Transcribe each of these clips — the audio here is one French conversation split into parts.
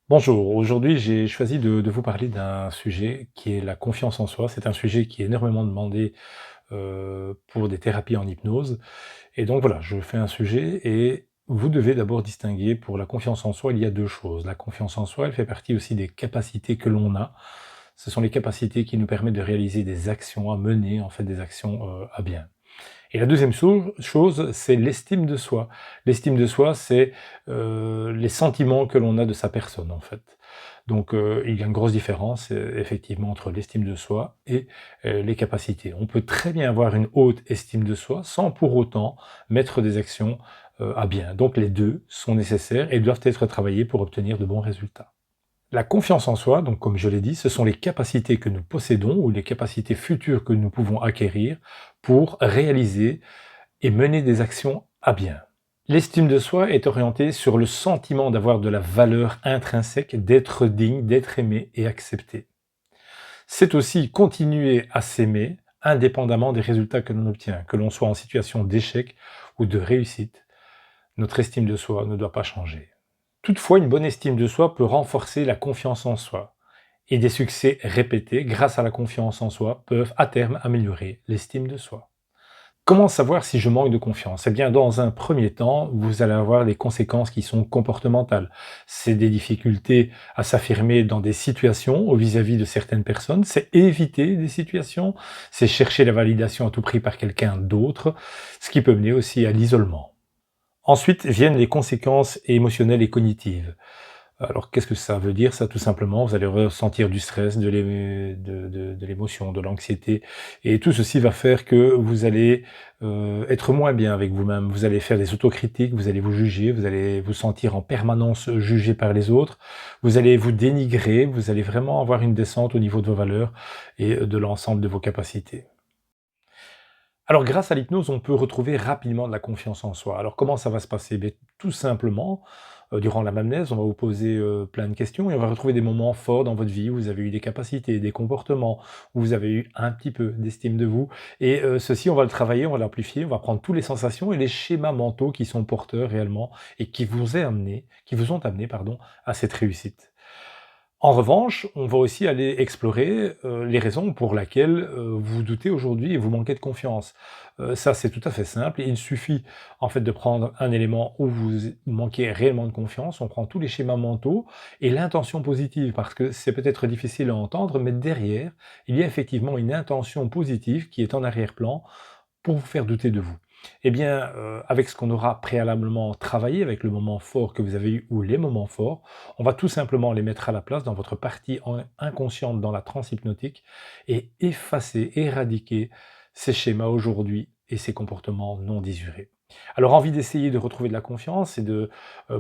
Bonjour, aujourd'hui j'ai choisi de vous parler d'un sujet qui est la confiance en soi. C'est un sujet qui est énormément demandé pour des thérapies en hypnose. Et donc voilà, je fais un sujet et vous devez d'abord distinguer pour la confiance en soi, il y a deux choses. La confiance en soi, elle fait partie aussi des capacités que l'on a. Ce sont les capacités qui nous permettent de réaliser des actions, à mener en fait des actions à bien. Et la deuxième chose, c'est l'estime de soi. L'estime de soi, c'est les sentiments que l'on a de sa personne, en fait. Donc, il y a une grosse différence, effectivement, entre l'estime de soi et les capacités. On peut très bien avoir une haute estime de soi sans pour autant mettre des actions à bien. Donc, les deux sont nécessaires et doivent être travaillés pour obtenir de bons résultats. La confiance en soi, donc comme je l'ai dit, ce sont les capacités que nous possédons ou les capacités futures que nous pouvons acquérir pour réaliser et mener des actions à bien. L'estime de soi est orientée sur le sentiment d'avoir de la valeur intrinsèque, d'être digne, d'être aimé et accepté. C'est aussi continuer à s'aimer indépendamment des résultats que l'on obtient, que l'on soit en situation d'échec ou de réussite. Notre estime de soi ne doit pas changer. Toutefois, une bonne estime de soi peut renforcer la confiance en soi. Et des succès répétés grâce à la confiance en soi peuvent à terme améliorer l'estime de soi. Comment savoir si je manque de confiance? Eh bien, dans un premier temps, vous allez avoir des conséquences qui sont comportementales. C'est des difficultés à s'affirmer dans des situations ou vis-à-vis de certaines personnes. C'est éviter des situations. C'est chercher la validation à tout prix par quelqu'un d'autre, ce qui peut mener aussi à l'isolement. Ensuite viennent les conséquences émotionnelles et cognitives. Alors, qu'est-ce que ça veut dire ça? Tout simplement, vous allez ressentir du stress, de l'émotion, de l'anxiété et tout ceci va faire que vous allez, être moins bien avec vous-même. Vous allez faire des autocritiques, vous allez vous juger, vous allez vous sentir en permanence jugé par les autres, vous allez vous dénigrer, vous allez vraiment avoir une descente au niveau de vos valeurs et de l'ensemble de vos capacités. Alors, grâce à l'hypnose, on peut retrouver rapidement de la confiance en soi. Alors, comment ça va se passer? Beh, tout simplement, durant la l'anamnèse, on va vous poser, plein de questions et on va retrouver des moments forts dans votre vie où vous avez eu des capacités, des comportements, où vous avez eu un petit peu d'estime de vous et ceci, on va le travailler, on va l'amplifier, on va prendre toutes les sensations et les schémas mentaux qui sont porteurs réellement et qui vous ont amené, pardon, à cette réussite. En revanche, on va aussi aller explorer, les raisons pour laquelle, vous doutez aujourd'hui et vous manquez de confiance. Ça, c'est tout à fait simple. Il suffit, en fait, de prendre un élément où vous manquez réellement de confiance. On prend tous les schémas mentaux et l'intention positive, parce que c'est peut-être difficile à entendre, mais derrière, il y a effectivement une intention positive qui est en arrière-plan pour vous faire douter de vous. Eh bien, avec ce qu'on aura préalablement travaillé, avec le moment fort que vous avez eu ou les moments forts, on va tout simplement les mettre à la place dans votre partie inconsciente dans la transe hypnotique et effacer, éradiquer ces schémas aujourd'hui et ces comportements non désirés. Alors, envie d'essayer de retrouver de la confiance et de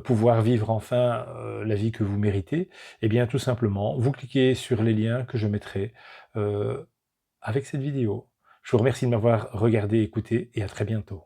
pouvoir vivre enfin la vie que vous méritez, eh bien, tout simplement, vous cliquez sur les liens que je mettrai euh, avec cette vidéo. Je vous remercie de m'avoir regardé, écouté et à très bientôt.